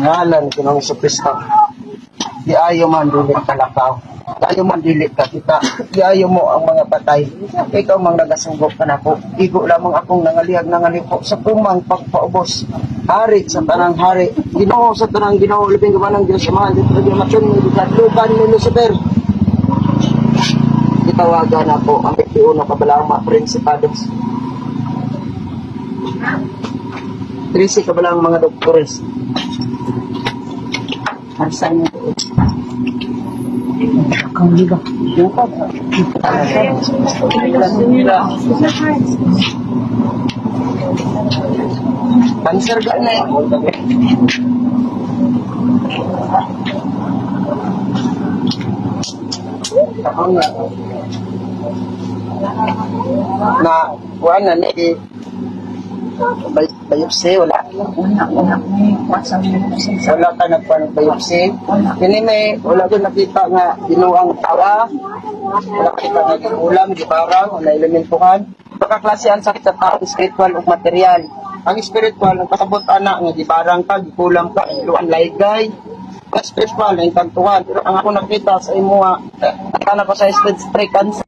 Ngalan Ginoong Kristo. Di ayaw man dili ka lakaw. Di ayaw man dili ka kita. Di ayaw mo ang mga patay. Ikaw mang nagasugop ka na po. Igo lamang akong nangalihag sa tumang pagpaubos. Hari sa tanang hari. Ginoo sa tanang Ginoo. Labing gamanang Diyos Amahan. Dito rin matun mo. Lugan ni Lucifer. Itawagan na po ang 21 kabalang mga prinsipados. 13 kabalang mga doktores. Arsan mo. Kang liba. Yung pa. Cancer ka na eh. Na wala na eh. Biopsy, wala ka nagpa-biopsy. Kini may, wala ko nakita nga ginuang tawa, wala ka nakita nga ginulam, gibarang, wala elementuhan. Pagkaklase ang sakit sa tao, spiritual o material. Ang spiritual, nagpasabot anak nga gibarang ka, gikulam ka, iluan laygay. Ang spiritual, ang kantuhan. Pero ang ako nakita sa imo, nakita ko sa stage 3 cancer.